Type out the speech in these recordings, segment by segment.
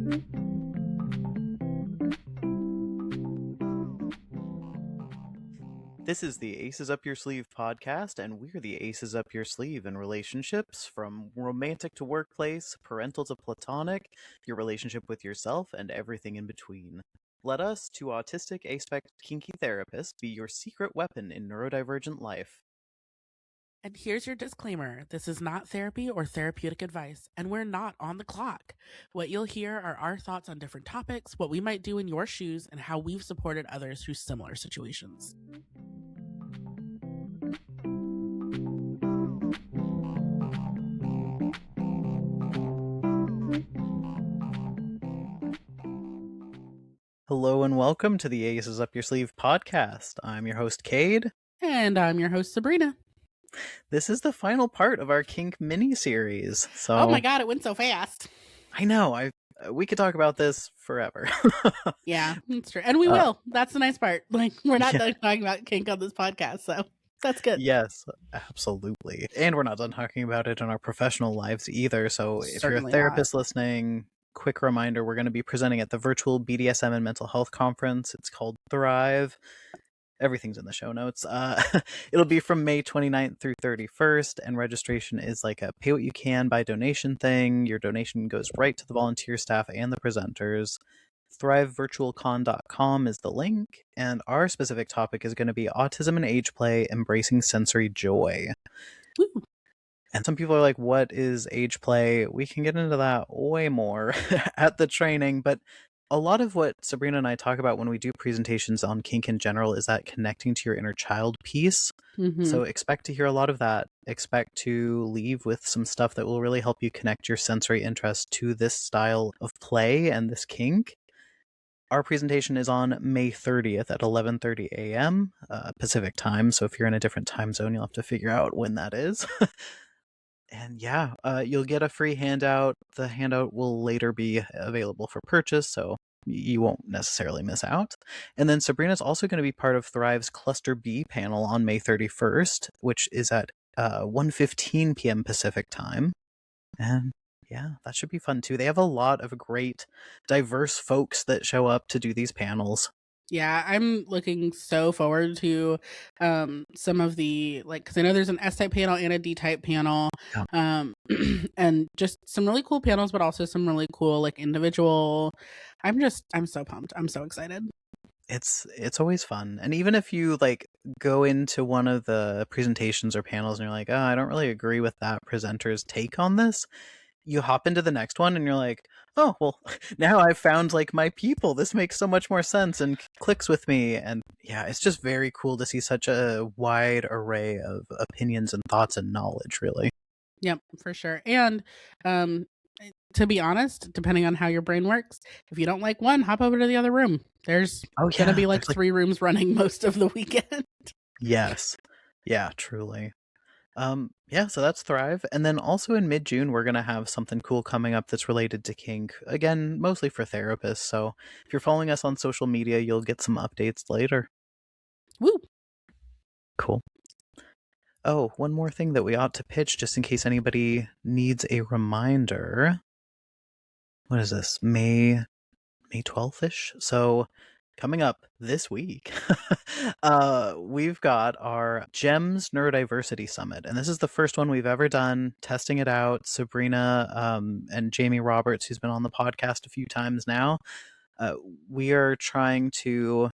This is the Aces Up Your Sleeve podcast, and we're the Aces Up Your Sleeve in relationships, from romantic to workplace, parental to platonic, your relationship with yourself, and everything in between. Let us, two autistic, aspect, kinky therapists, be your secret weapon in neurodivergent life. And here's your disclaimer. This is not therapy or therapeutic advice, and we're not on the clock. What you'll hear are our thoughts on different topics, what we might do in your shoes, and how we've supported others through similar situations. Hello and welcome to the Aces Up Your Sleeve podcast. I'm your host, Cade. And I'm your host, Sabrina. This is the final part of our Kink mini-series. So, oh my god, it went so fast. I know. We could talk about this forever. Yeah, that's true. And we will. That's the nice part. Like, we're not done talking about kink on this podcast, so that's good. Yes, absolutely. And we're not done talking about it in our professional lives either. So if Certainly you're a therapist listening, quick reminder, we're going to be presenting at the virtual BDSM and mental health conference. It's called Thrive. Everything's in the show notes. It'll be from May 29th through 31st, and registration is like a pay what you can by donation thing. Your donation goes right to the volunteer staff and the presenters. thrivevirtualcon.com is the link, and our specific topic is going to be autism and age play, embracing sensory joy. Woo. And some people are like, what is age play? We can get into that way more at the training, but a lot of what Sabrina and I talk about when we do presentations on kink in general is that connecting to your inner child piece. Mm-hmm. So expect to hear a lot of that. Expect to leave with some stuff that will really help you connect your sensory interest to this style of play and this kink. Our presentation is on May 30th at 11:30 a.m. Pacific time. So if you're in a different time zone, you'll have to figure out when that is. And yeah, you'll get a free handout. The handout will later be available for purchase, so you won't necessarily miss out. And then Sabrina's also going to be part of Thrive's Cluster B panel on May 31st, which is at 1:15 p.m. Pacific time. And yeah, that should be fun too. They have a lot of great, diverse folks that show up to do these panels. Yeah, I'm looking so forward to some of the, like, because I know there's an S-type panel and a D-type panel, and just some really cool panels, but also some really cool, like, individual. I'm so pumped. I'm so excited. It's always fun. And even if you like go into one of the presentations or panels and you're like, oh, I don't really agree with that presenter's take on this, you hop into the next one and you're like, oh, well, now I've found like my people. This makes so much more sense and clicks with me. And yeah, it's just very cool to see such a wide array of opinions and thoughts and knowledge, really. Yep, for sure. And to be honest, depending on how your brain works, if you don't like one, hop over to the other room. There's gonna be like 3 rooms running most of the weekend. Yes. Yeah, truly. So that's Thrive. And then also in mid-June, we're going to have something cool coming up that's related to kink. Again, mostly for therapists. So if you're following us on social media, you'll get some updates later. Woo! Cool. Oh, one more thing that we ought to pitch just in case anybody needs a reminder. What is this? May 12th-ish? So coming up this week, we've got our GEMS Neurodiversity Summit. And this is the first one we've ever done, testing it out. Sabrina and Jamie Roberts, who's been on the podcast a few times now, we are trying to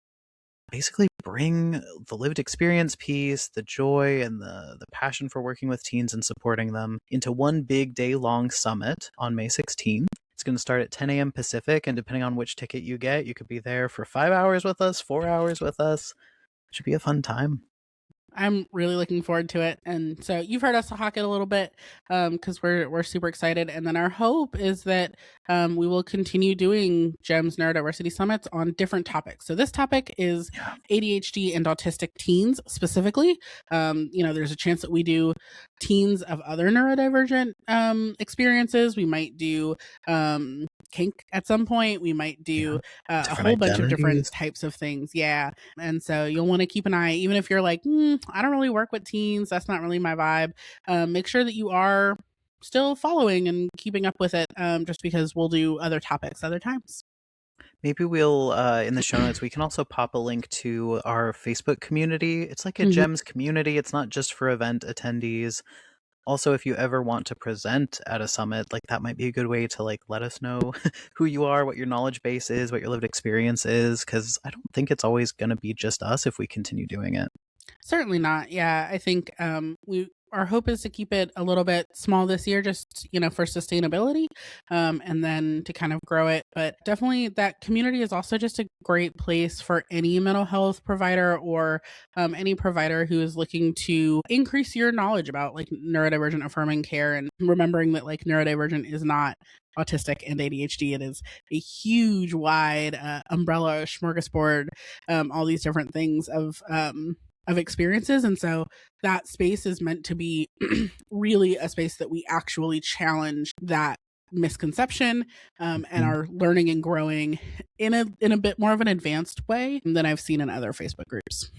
basically bring the lived experience piece, the joy, and the passion for working with teens and supporting them into one big day-long summit on May 16th. It's going to start at 10 a.m. Pacific, and depending on which ticket you get, you could be there for 5 hours with us, 4 hours with us. It should be a fun time. I'm really looking forward to it. And so you've heard us talk it a little bit because we're super excited. And then our hope is that we will continue doing GEMS Neurodiversity Summits on different topics. So this topic is ADHD and autistic teens specifically. There's a chance that we do teens of other neurodivergent experiences. We might do kink at some point. We might do a whole bunch of different types of things. Yeah. And so you'll want to keep an eye, even if you're like, I don't really work with teens, that's not really my vibe. Make sure that you are still following and keeping up with it, just because we'll do other topics other times. Maybe we'll, in the show notes, we can also pop a link to our Facebook community. It's like a Mhm. GEMS community. It's not just for event attendees. Also, if you ever want to present at a summit, like that might be a good way to like let us know who you are, what your knowledge base is, what your lived experience is, because I don't think it's always going to be just us if we continue doing it. Certainly not. Yeah, I think we our hope is to keep it a little bit small this year, just for sustainability, and then to kind of grow it. But definitely, that community is also just a great place for any mental health provider or any provider who is looking to increase your knowledge about like neurodivergent affirming care, and remembering that like neurodivergent is not autistic and ADHD. It is a huge, wide umbrella, smorgasbord, all these different things of experiences. And so that space is meant to be really a space that we actually challenge that misconception, and are learning and growing in a bit more of an advanced way than I've seen in other Facebook groups.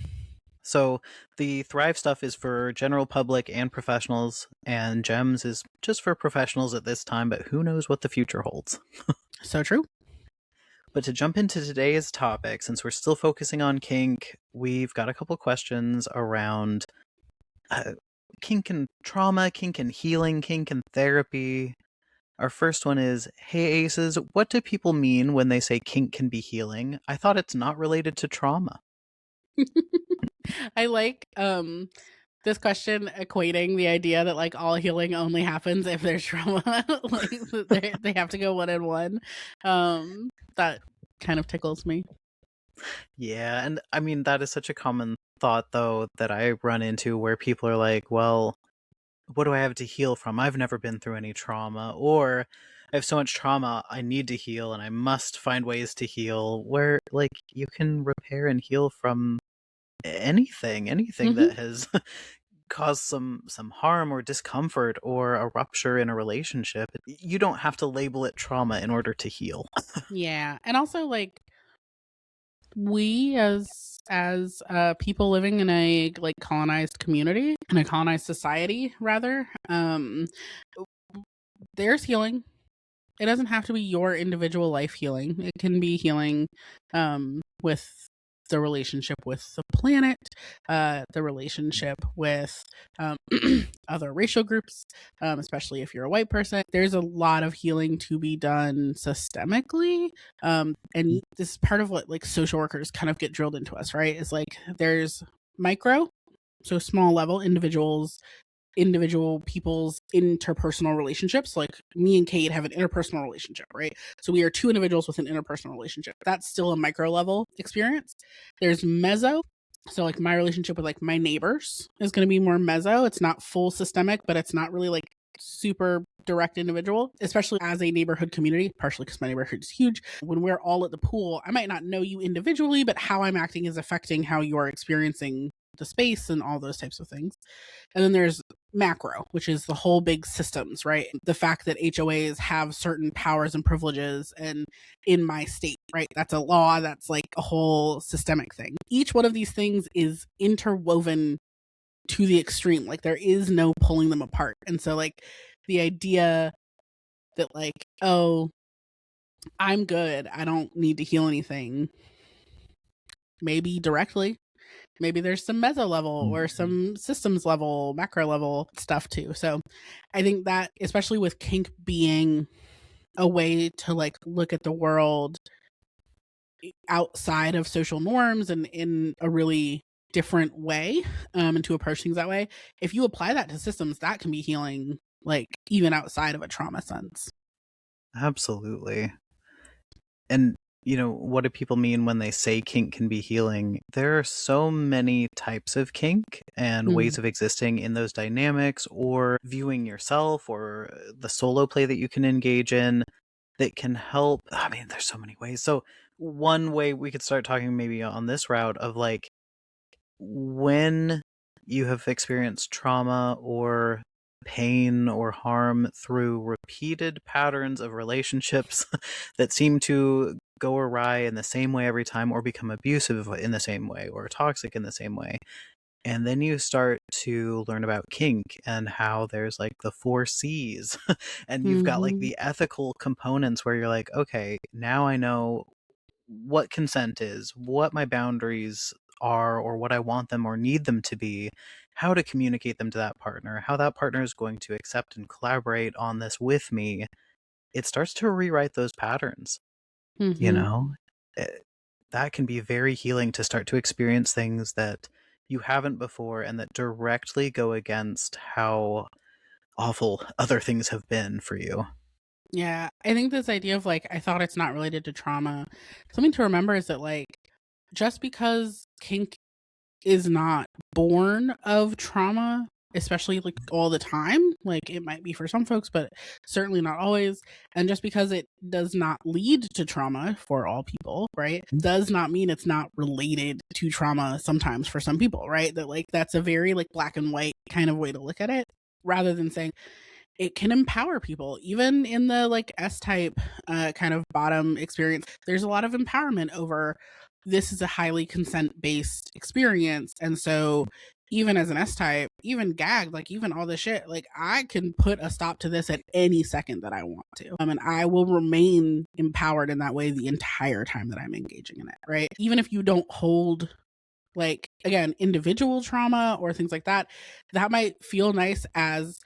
So the Thrive stuff is for general public and professionals, and GEMS is just for professionals at this time, but who knows what the future holds. So true. But to jump into today's topic, since we're still focusing on kink, we've got a couple questions around kink and trauma, kink and healing, kink and therapy. Our first one is, hey Aces, what do people mean when they say kink can be healing? I thought it's not related to trauma. I like this question equating the idea that like all healing only happens if there's trauma. Like they have to go one and one. That kind of tickles me. Yeah, and I mean, that is such a common thought, though, that I run into where people are like, well, what do I have to heal from? I've never been through any trauma, or I have so much trauma, I need to heal, and I must find ways to heal. Where, like, you can repair and heal from anything Hmm. that has caused some harm or discomfort or a rupture in a relationship. You don't have to label it trauma in order to heal. Yeah, and also like we as people living in a like colonized community, in a colonized society rather, there's healing. It doesn't have to be your individual life healing. It can be healing with the relationship with the planet, the relationship with other racial groups, especially if you're a white person. There's a lot of healing to be done systemically. And this is part of what like social workers kind of get drilled into us, right? Is like there's micro, so small level individual people's interpersonal relationships. Like me and Kate have an interpersonal relationship, right? So we are two individuals with an interpersonal relationship. That's still a micro level experience. There's meso. So like my relationship with like my neighbors is going to be more meso. It's not full systemic, but it's not really like super direct individual, especially as a neighborhood community, partially because my neighborhood is huge. When we're all at the pool, I might not know you individually, but how I'm acting is affecting how you're experiencing the space and all those types of things. And then there's macro, which is the whole big systems, right? The fact that HOAs have certain powers and privileges and in my state, right? That's a law, that's like a whole systemic thing. Each one of these things is interwoven to the extreme. Like there is no pulling them apart. And so like the idea that like, oh, I'm good, I don't need to heal anything, maybe directly. Maybe there's some meso level or some systems level, macro level stuff too. So I think that, especially with kink being a way to like look at the world outside of social norms and in a really different way, and to approach things that way, if you apply that to systems, that can be healing, like even outside of a trauma sense. Absolutely. And, what do people mean when they say kink can be healing? There are so many types of kink and Mm. ways of existing in those dynamics or viewing yourself or the solo play that you can engage in that can help. I mean, there's so many ways. So, one way we could start talking maybe on this route of like when you have experienced trauma or pain or harm through repeated patterns of relationships that seem to go awry in the same way every time or become abusive in the same way or toxic in the same way, And then you start to learn about kink and how there's like the 4 C's and you've got like Mm-hmm. the ethical components where you're like, okay, now I know what consent is, what my boundaries are, or what I want them or need them to be, how to communicate them to that partner, how that partner is going to accept and collaborate on this with me. It starts to rewrite those patterns, you Mm-hmm. know? Eh, that can be very healing to start to experience things that you haven't before and that directly go against how awful other things have been for you. Yeah, I think this idea of like, I thought it's not related to trauma. Something to remember is that like, just because kink is not born of trauma, especially like all the time, like it might be for some folks, but certainly not always. And just because it does not lead to trauma for all people, right, does not mean it's not related to trauma sometimes for some people, right? That like, that's a very like black and white kind of way to look at it rather than saying, it can empower people even in the like S-type kind of bottom experience. There's a lot of empowerment over this is a highly consent based experience, and so even as an S-type, even gagged, like even all this shit, like I can put a stop to this at any second that I want to. And I will remain empowered in that way the entire time that I'm engaging in it, right? Even if you don't hold like, again, individual trauma or things like that, that might feel nice as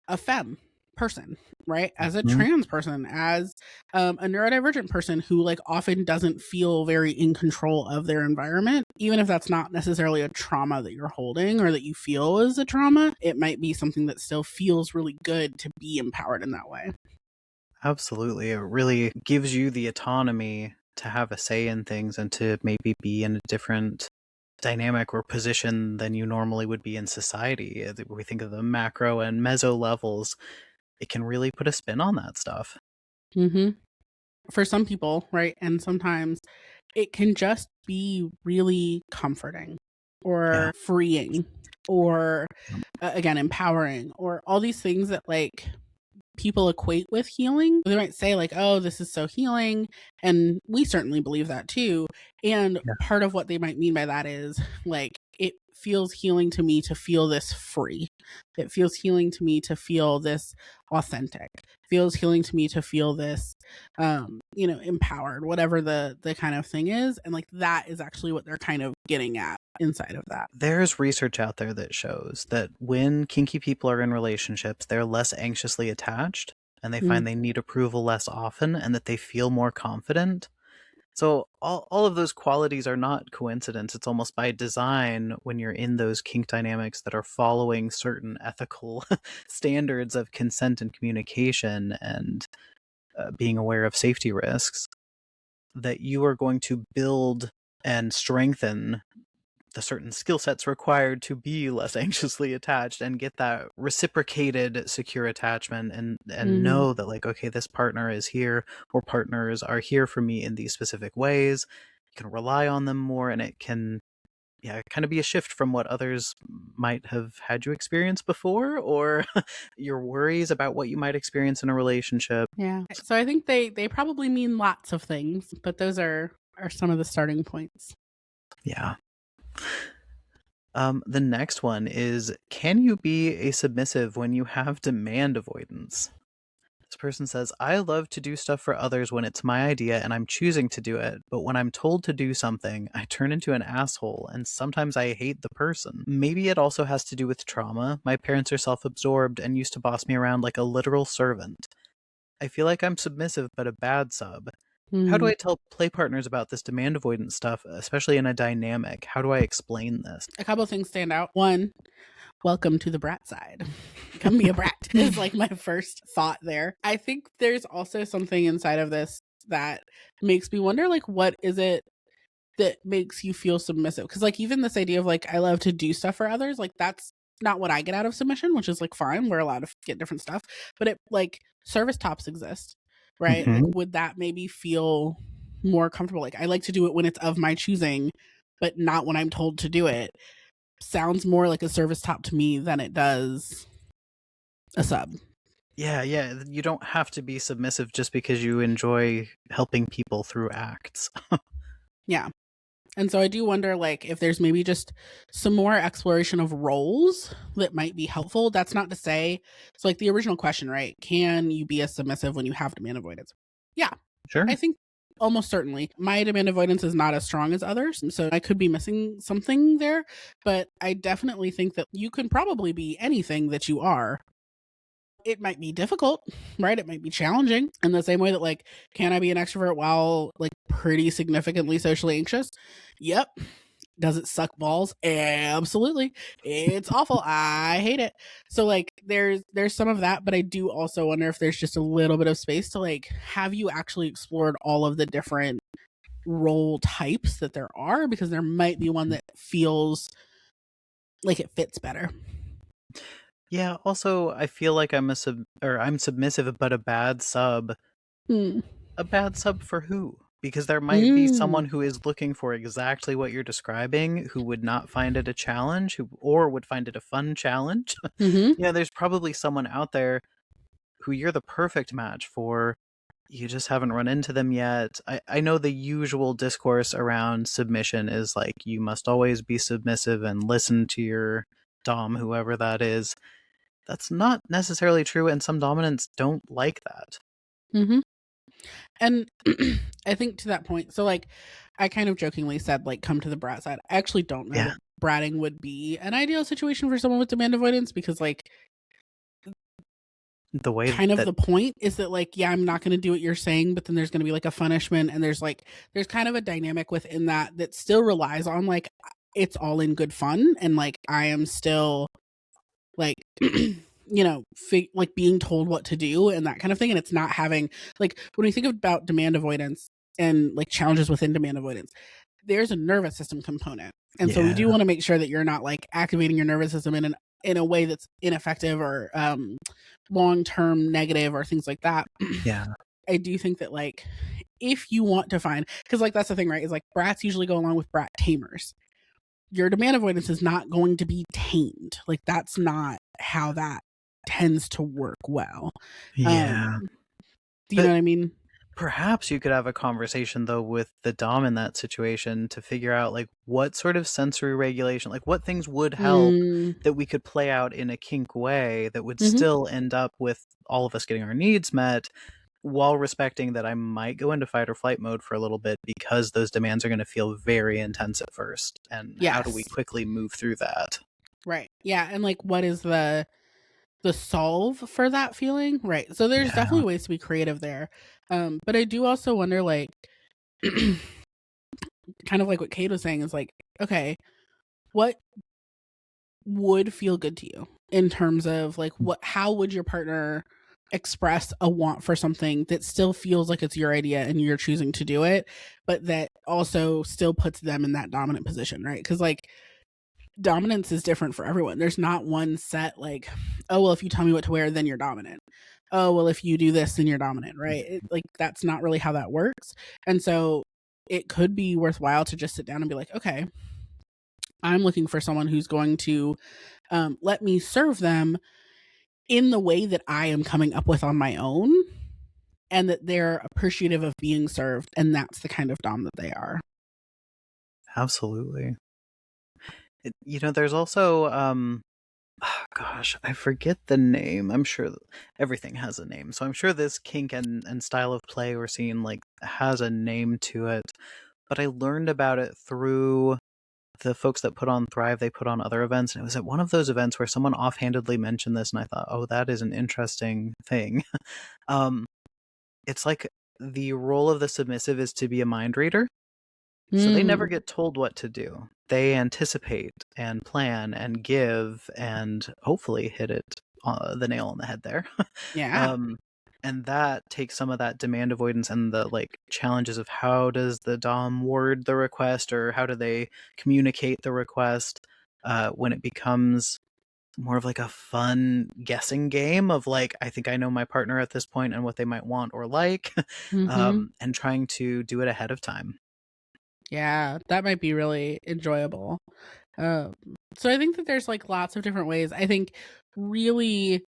a femme person, right? As a Mhm. trans person, as a neurodivergent person who like often doesn't feel very in control of their environment, even if that's not necessarily a trauma that you're holding or that you feel is a trauma, it might be something that still feels really good to be empowered in that way. Absolutely. It really gives you the autonomy to have a say in things and to maybe be in a different dynamic or position than you normally would be in society. We think of the macro and meso levels, it can really put a spin on that stuff. Mm-hmm. For some people, right? And sometimes it can just be really comforting Yeah. or freeing or again empowering or all these things that like people equate with healing. They might say like, "Oh, this is so healing," and we certainly believe that too. And Yeah. part of what they might mean by that is like it feels healing to me to feel this free. It feels healing to me to feel this authentic. It feels healing to me to feel this empowered, whatever the kind of thing is. And like that is actually what they're kind of getting at inside of that. There's research out there that shows that when kinky people are in relationships, they're less anxiously attached and they Mm, find they need approval less often and that they feel more confident. So all of those qualities are not coincidence. It's almost by design when you're in those kink dynamics that are following certain ethical standards of consent and communication and being aware of safety risks, that you are going to build and strengthen the certain skill sets required to be less anxiously attached and get that reciprocated secure attachment and mhm. know that like, okay, this partner is here or partners are here for me in these specific ways. You can rely on them more and it can, yeah, kind of be a shift from what others might have had you experience before or your worries about what you might experience in a relationship. Yeah. So I think they probably mean lots of things, but those are some of the starting points. Yeah. The next one is, can you be a submissive when you have demand avoidance? This person says, I love to do stuff for others when it's my idea and I'm choosing to do it, but when I'm told to do something, I turn into an asshole and sometimes I hate the person. Maybe it also has to do with trauma. My parents are self absorbed and used to boss me around like a literal servant. I feel like I'm submissive but a bad sub. How do Mm. I tell play partners about this demand avoidance stuff, especially in a dynamic? How do I explain this? A couple of things stand out. One, welcome to the brat side. Come be a brat is like my first thought there. I think there's also something inside of this that makes me wonder like what is it that makes you feel submissive? Because like even this idea of like I love to do stuff for others, like that's not what I get out of submission, which is like fine. We're allowed to get different stuff, but it like service tops exist, right? Like Mhm. would that maybe feel more comfortable? Like I like to do it when it's of my choosing, but not when I'm told to do it. Sounds more like a service top to me than it does a sub. Yeah, yeah. You don't have to be submissive just because you enjoy helping people through acts. Yeah. And so I do wonder, like, if there's maybe just some more exploration of roles that might be helpful. That's not to say, so like the original question, right? Can you be a submissive when you have demand avoidance? Yeah, Sure. I think almost certainly. My demand avoidance is not as strong as others, so I could be missing something there. But I definitely think that you can probably be anything that you are. It might be difficult, right? It might be challenging in the same way that, like, can I be an extrovert while, like, pretty significantly socially anxious? Yep. Does it suck balls? Absolutely. It's awful. I hate it. So, like, there's some of that, but I do also wonder if there's just a little bit of space to, like, have you actually explored all of the different role types that there are, because there might be one that feels like it fits better. Yeah, also I feel like I'm I'm submissive but a bad sub. Hmm. A bad sub for who? Because there might be Mm. someone who is looking for exactly what you're describing, who would not find it a challenge, or would find it a fun challenge. Mm-hmm. Yeah, there's probably someone out there who you're the perfect match for. You just haven't run into them yet. I know the usual discourse around submission is like you must always be submissive and listen to your dom, whoever that is. That's not necessarily true, and some dominants don't like that. Mm-hmm. And I think to that point, so like I kind of jokingly said, like, come to the brat side. I actually don't know Yeah, that bratting would be an ideal situation for someone with demand avoidance, because, like, the way kind of that the point is that, like, yeah, I'm not going to do what you're saying, but then there's going to be like a punishment, and there's kind of a dynamic within that still relies on, like, it's all in good fun, and like I am still like like being told what to do and that kind of thing, and it's not having, like, when we think about demand avoidance and like challenges within demand avoidance, there's a nervous system component, and so we yeah, do want to make sure that you're not like activating your nervous system in a way that's ineffective or long-term negative or things like that. yeah, I do think that, like, if you want to find, because like that's the thing, right, is like brats usually go along with brat tamers. Your demand avoidance is not going to be tamed. Like, that's not how that tends to work well. yeah. Um, do you know But what I mean? perhaps you could have a conversation though with the dom in that situation to figure out like what sort of sensory regulation, like what things would help Mm, that we could play out in a kink way that would hmm. still end up with all of us getting our needs met, while respecting that I might go into fight or flight mode for a little bit because those demands are going to feel very intense at first. And how do we Yes. quickly move through that? Right. Yeah. And like, what is the solve for that feeling? Right. So there's Yeah. definitely ways to be creative there. But I do also wonder, like, kind of like what Kate was saying is like, okay, what would feel good to you in terms of like how would your partner express a want for something that still feels like it's your idea and you're choosing to do it, but that also still puts them in that dominant position, right? Because like dominance is different for everyone. There's not one set, like, oh well, if you tell me what to wear, then you're dominant. Oh well, if you do this, then you're dominant, right? Like, that's not really how that works. And so it could be worthwhile to just sit down and be like, okay, I'm looking for someone who's going to let me serve them in the way that I am coming up with on my own, and that they're appreciative of being served. And that's the kind of dom that they are. Absolutely. There's also gosh, I forget the name. I'm sure everything has a name. So I'm sure this kink and style of play we're seeing like has a name to it. But I learned about it through the folks that put on Thrive. They put on other events, and it was at one of those events where someone offhandedly mentioned this, and I thought, oh, that is an interesting thing. um, it's like the role of the submissive is to be a mind reader. So they never Mm, get told what to do. They anticipate and plan and give and hopefully hit it the nail on the head there. yeah. um, and that takes some of that demand avoidance and the like challenges of how does the dom word the request or how do they communicate the request when it becomes more of like a fun guessing game of like I think I know my partner at this point and what they might want or like, Mm-hmm. and trying to do it ahead of time. Yeah, that might be really enjoyable. Um, so I think that there's like lots of different ways. I think really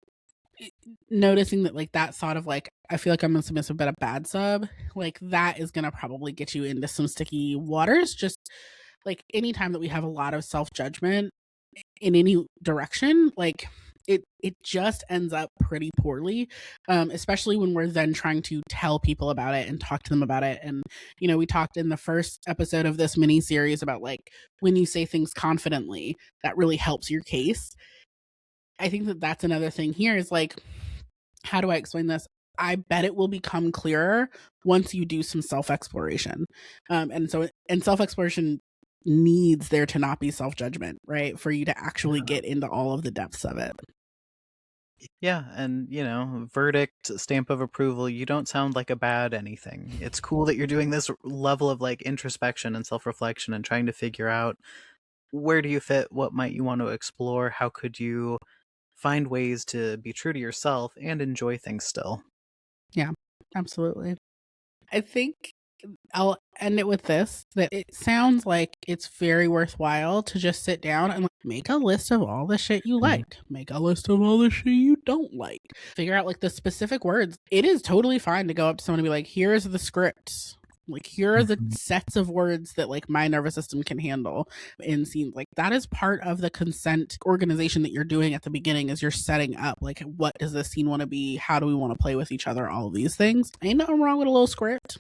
noticing that, like, that thought of like, I feel like I'm a submissive but a bad sub, like that is gonna probably get you into some sticky waters, just like anytime that we have a lot of self-judgment in any direction, like it just ends up pretty poorly, especially when we're then trying to tell people about it and talk to them about it. And we talked in the first episode of this mini series about like when you say things confidently, that really helps your case. I think that that's another thing here is like, how do I explain this? I bet it will become clearer once you do some self-exploration. And self-exploration needs there to not be self-judgment, right? For you to actually get into all of the depths of it. Yeah, and verdict, stamp of approval, you don't sound like a bad anything. It's cool that you're doing this level of like introspection and self-reflection and trying to figure out where do you fit, what might you want to explore, how could you find ways to be true to yourself and enjoy things still. Yeah, absolutely. I think I'll end it with this, that it sounds like it's very worthwhile to just sit down and like, make a list of all the shit you like. Make a list of all the shit you don't like. Figure out like the specific words. It is totally fine to go up to someone and be like, here's the scripts. Like, here are the sets of words that like my nervous system can handle in scenes. Like, that is part of the consent organization that you're doing at the beginning, is you're setting up like, what does this scene want to be? How do we want to play with each other? All of these things. Ain't nothing wrong with a little script.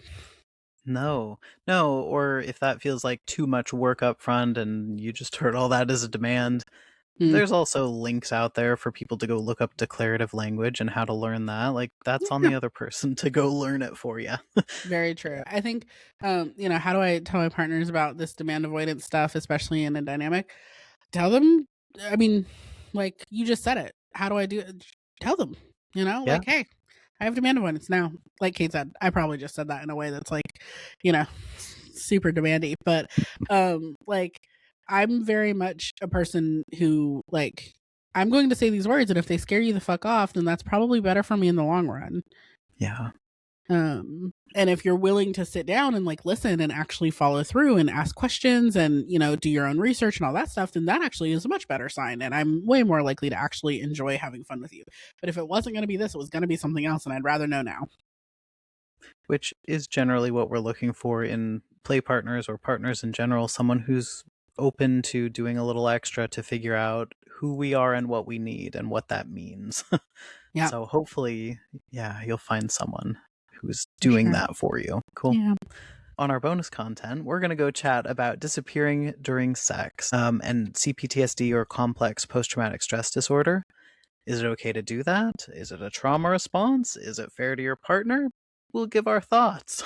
No, or if that feels like too much work up front and you just heard all that as a demand, there's also links out there for people to go look up declarative language and how to learn that. Like, that's on the other person to go learn it for you. Very true. I think, how do I tell my partners about this demand avoidance stuff, especially in a dynamic? Tell them, I mean, like you just said it. How do I do it? Tell them, like, hey, I have demand avoidance now. Like Kate said, I probably just said that in a way that's like, super demandy. But like, I'm very much a person who like, I'm going to say these words, and if they scare you the fuck off, then that's probably better for me in the long run. Yeah. And if you're willing to sit down and like listen and actually follow through and ask questions and do your own research and all that stuff, then that actually is a much better sign, and I'm way more likely to actually enjoy having fun with you. But if it wasn't going to be this, it was going to be something else, and I'd rather know now. Which is generally what we're looking for in play partners or partners in general, someone who's open to doing a little extra to figure out who we are and what we need and what that means. Yeah. So hopefully, you'll find someone who's doing that for you. Cool. Yeah. On our bonus content, we're going to go chat about disappearing during sex and CPTSD or complex post-traumatic stress disorder. Is it okay to do that? Is it a trauma response? Is it fair to your partner? We'll give our thoughts.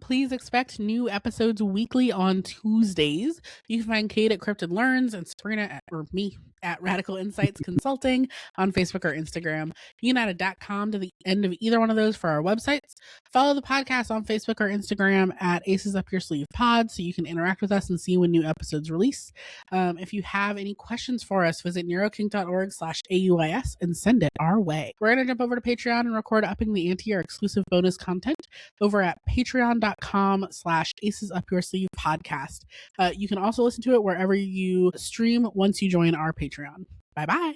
Please expect new episodes weekly on Tuesdays. You can find Kate at Cryptid Learns and Sabrina or me at Radical Insights Consulting on Facebook or Instagram. You can add a .com to the end of either one of those for our websites. Follow the podcast on Facebook or Instagram at Aces Up Your Sleeve Pod so you can interact with us and see when new episodes release. If you have any questions for us, visit neurokink.org/AUYS and send it our way. We're going to jump over to Patreon and record Upping the Ante, our exclusive bonus content over at patreon.com/Aces Up Your Sleeve Podcast. You can also listen to it wherever you stream once you join our Patreon. Bye-bye.